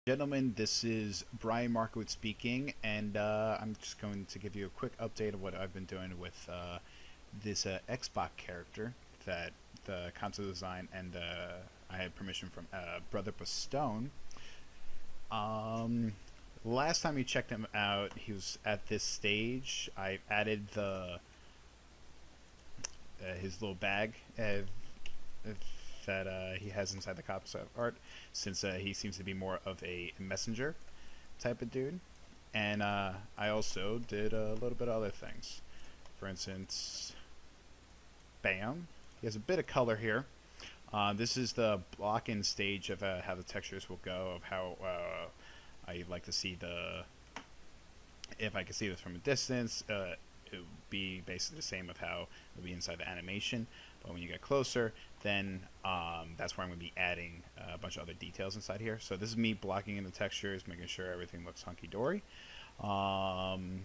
Gentlemen, this is Brian Markowitz speaking, and I'm just going to give you a quick update of what I've been doing with this XBOT character that the concept design and I had permission from Brother Bastone. Um, Last time you checked him out, he was at this stage. I added the his little bag that he has inside the concept art, since he seems to be more of a messenger type of dude. And I also did a little bit of other things. For instance, bam, he has a bit of color here. This is the block-in stage of how the textures will go, of how I like to see the, if I can see this from a distance, it would be basically the same of how it would be inside the animation. But when you get closer, then that's where I'm going to be adding a bunch of other details inside here. So this is me blocking in the textures, making sure everything looks hunky-dory. And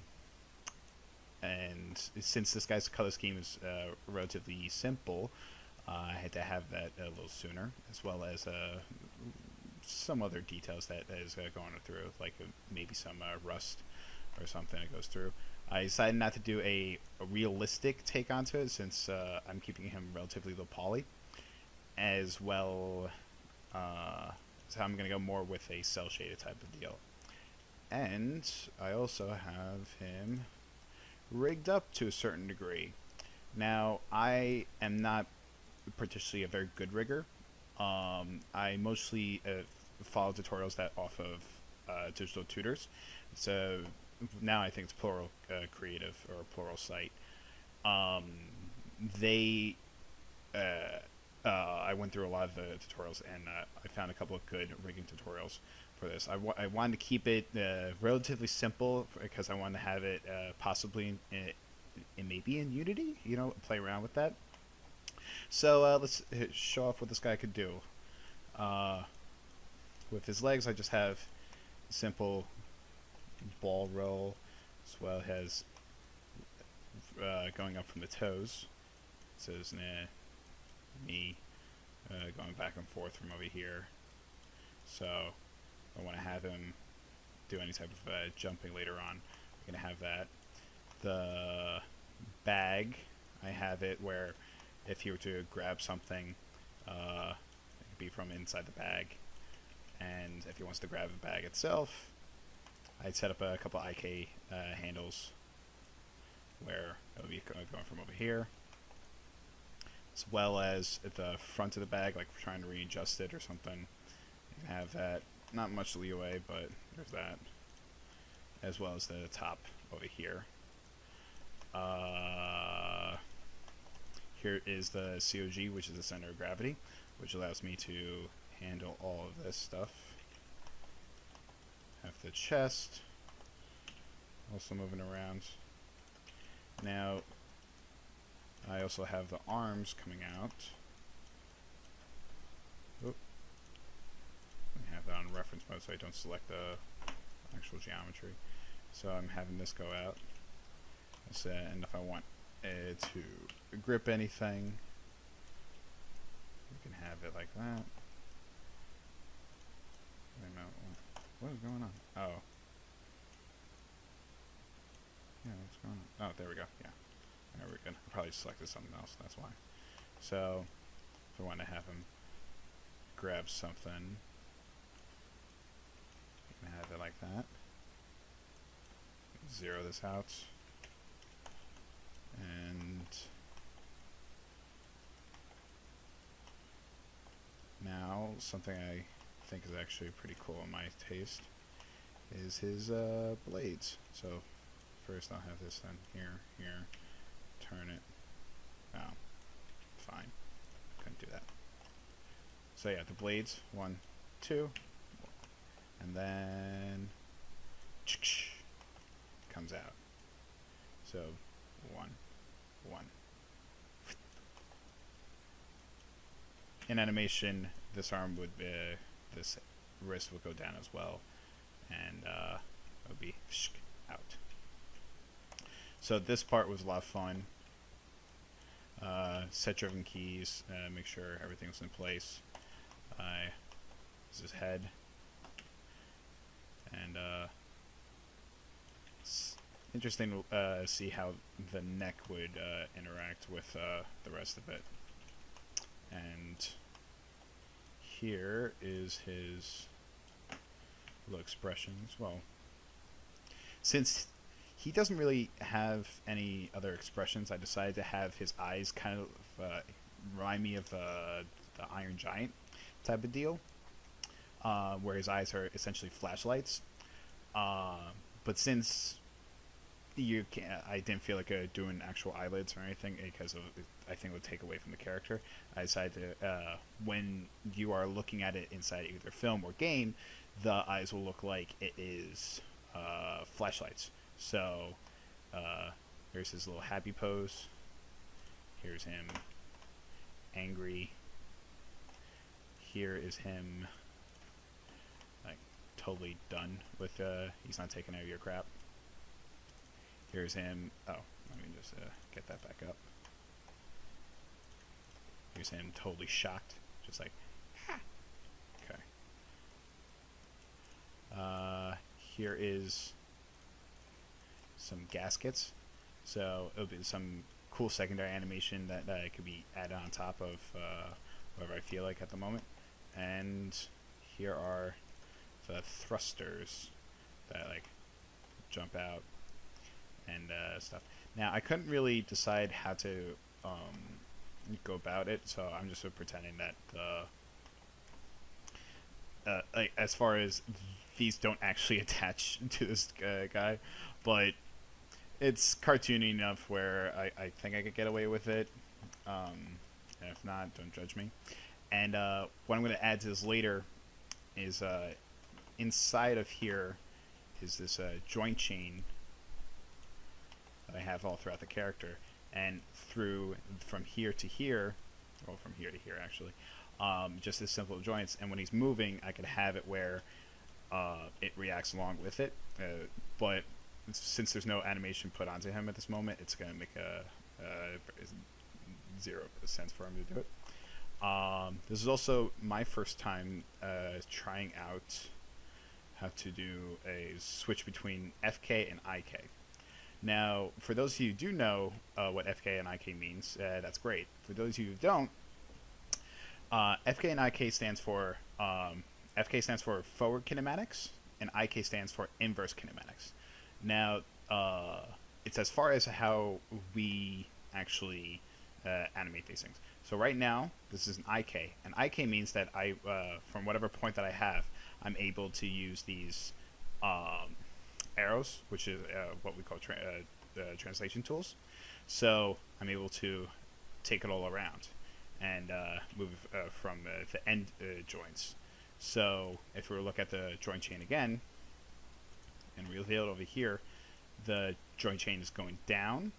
since this guy's color scheme is relatively simple, I had to have that a little sooner, as well as some other details that is going through, like maybe some rust or something that goes through. I decided not to do a realistic take onto it, since I'm keeping him relatively low poly, as well. So I'm going to go more with a cell shaded type of deal. And I also have him rigged up to a certain degree. Now, I am not particularly a very good rigger. I mostly follow tutorials that off of digital tutors. So now I think it's Plural Creative or Plural Site. They I went through a lot of the tutorials, and I found a couple of good rigging tutorials for this. I wanted to keep it relatively simple, because I wanted to have it possibly in maybe in Unity, play around with that. So let's show off what this guy could do. With his legs, I just have simple ball roll, as well as going up from the toes. It says me going back and forth from over here. So I want to have him do any type of jumping later on. I'm going to have that. The bag, I have it where if he were to grab something, it could be from inside the bag. And if he wants to grab the bag itself, I'd set up a couple IK handles where it would be going from over here, as well as at the front of the bag, like if we're trying to readjust it or something. You can have that. Not much leeway, but there's that. As well as the top over here. Here is the COG, which is the center of gravity, which allows me to handle all of this stuff. Have the chest also moving around. Now, I also have the arms coming out. Oop. I have that on reference mode, so I don't select the actual geometry. So I'm having this go out. And if I want it to grip anything, we can have it like that. Wait a minute, what is going on? Oh. Yeah, what's going on? Oh, there we go. Yeah. There we go. I probably selected something else, that's why. So, if I want to have him grab something, you can have it like that. Zero this out. And now, something I think is actually pretty cool in my taste is his blades. So first I'll have this then here, turn it. Oh, fine, couldn't do that. So yeah, the blades, 1, 2, and then comes out. So 1, 1. In animation, this arm would be, this wrist would go down as well, and it would be out. So this part was a lot of fun. Set driven keys, make sure everything's in place. This is his head. And it's interesting to see how the neck would interact with the rest of it. And here is his little expressions. Well, since he doesn't really have any other expressions, I decided to have his eyes kind of remind me of the Iron Giant type of deal, where his eyes are essentially flashlights. But since I didn't feel like doing actual eyelids or anything because I think it would take away from the character. I decided to, when you are looking at it inside either film or game, the eyes will look like it is flashlights. So here's his little happy pose. Here's him angry. Here is him like totally done with he's not taking out of your crap. Here's him. Oh, let me just get that back up. Here's him totally shocked, just like, ha. Okay. Here is some gaskets. So it'll be some cool secondary animation that could be added on top of whatever I feel like at the moment. And here are the thrusters that like jump out and stuff. Now I couldn't really decide how to go about it, so I'm just sort of pretending that like, as far as these don't actually attach to this guy, but it's cartoony enough where I think I could get away with it. And if not, don't judge me. And what I'm going to add to this later is inside of here is this joint chain that I have all throughout the character, and from here to here, well, from here to here actually, just this simple joints. And when he's moving, I could have it where it reacts along with it, but since there's no animation put onto him at this moment, it's going to make zero sense for him to do it. This is also my first time trying out how to do a switch between FK and IK. Now, for those of you who do know what FK and IK means, that's great. For those of you who don't, FK and IK stands for FK stands for forward kinematics, and IK stands for inverse kinematics. Now, it's as far as how we actually animate these things. So right now, this is an IK. An IK means that from whatever point that I have, I'm able to use these arrows, which is what we call translation tools. So I'm able to take it all around and move from the end joints. So if we look at the joint chain again, and reveal it over here, the joint chain is going down,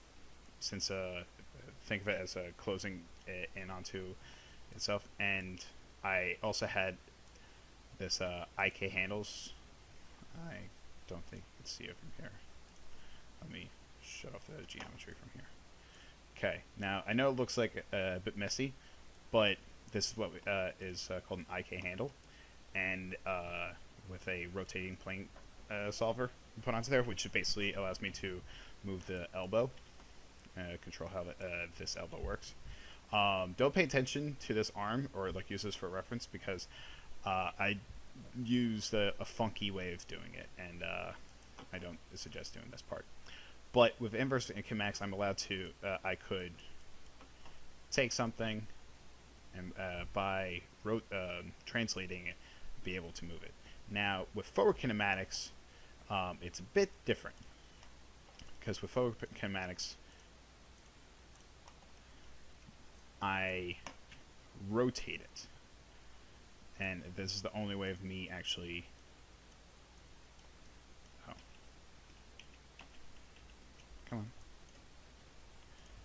since think of it as closing in onto itself. And I also had this IK handles. I don't think you can see it from here. Let me shut off the geometry from here. Okay, now I know it looks like a bit messy, but this is what is called an IK handle, and with a rotating plane solver put onto there, which basically allows me to move the elbow, control how this elbow works. Don't pay attention to this arm or like use this for reference, because I used a funky way of doing it, and I don't suggest doing this part. But with inverse kinematics, I'm allowed to, I could take something and by translating it, be able to move it. Now, with forward kinematics, it's a bit different, because with forward kinematics, I rotate it, and this is the only way of me actually. Oh, come on!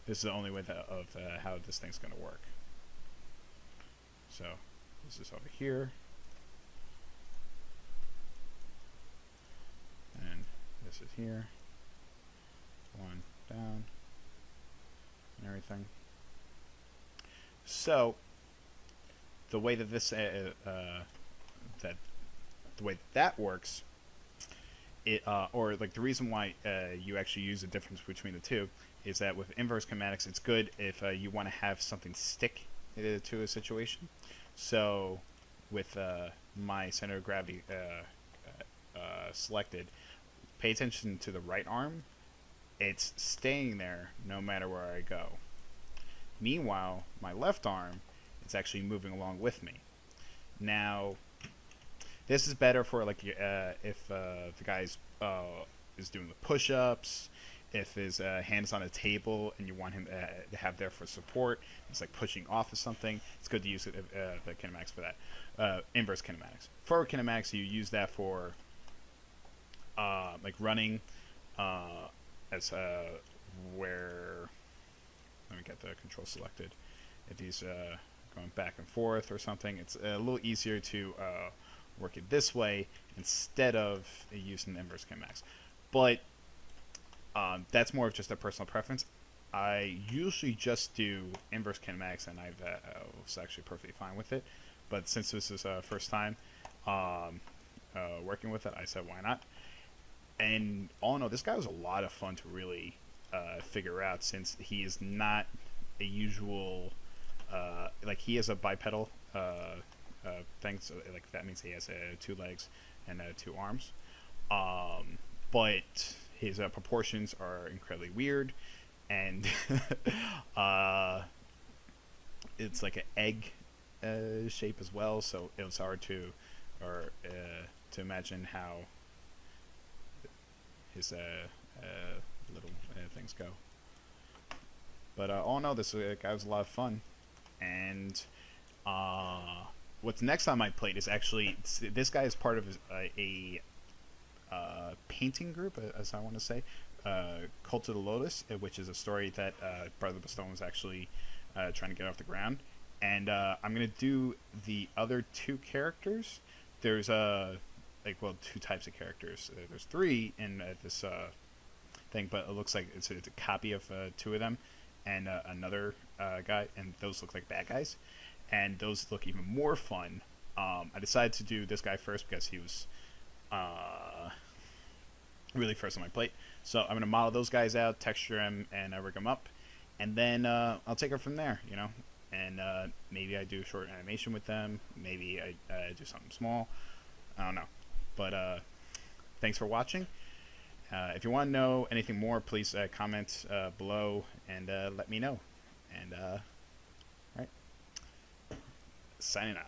This is the only way of how this thing's going to work. So this is over here, and this is here. One down, and everything. So the way that this that works or like the reason why you actually use the difference between the two is that with inverse kinematics, it's good if you want to have something stick to a situation. So with my center of gravity selected, pay attention to the right arm. It's staying there no matter where I go. Meanwhile, my left arm, it's actually moving along with me. Now, this is better for like if the guy's is doing the push-ups, if his hand is on a table and you want him to have there for support. It's like pushing off of something. It's good to use the kinematics for that. Inverse kinematics. Forward kinematics, you use that for like running, as where. Let me get the control selected. If he's going back and forth or something, it's a little easier to work it this way instead of using the inverse kinematics. But that's more of just a personal preference. I usually just do inverse kinematics, and I was actually perfectly fine with it. But since this is first time working with it, I said why not. And all in all, this guy was a lot of fun to really figure out, since he is not a usual like he has a bipedal thing, so like that means he has 2 legs and 2 arms, but his proportions are incredibly weird, and it's like an egg shape as well, so it was hard to imagine how his little things go. But all in all, this guy was a lot of fun. And what's next on my plate is actually, this guy is part of a painting group, as I want to say, Cult of the Lotus, which is a story that Brother Bastone was actually trying to get off the ground. And I'm going to do the other 2 characters. There's 2 types of characters. There's 3 in this thing, but it looks like it's a copy of 2 of them and another guy, and those look like bad guys, and those look even more fun. I decided to do this guy first because he was really first on my plate. So I'm going to model those guys out, texture them, and rig them up, and then I'll take it from there, you know. And maybe I do a short animation with them, maybe I do something small, I don't know. But thanks for watching. If you want to know anything more, please comment below and let me know. And all right, signing out.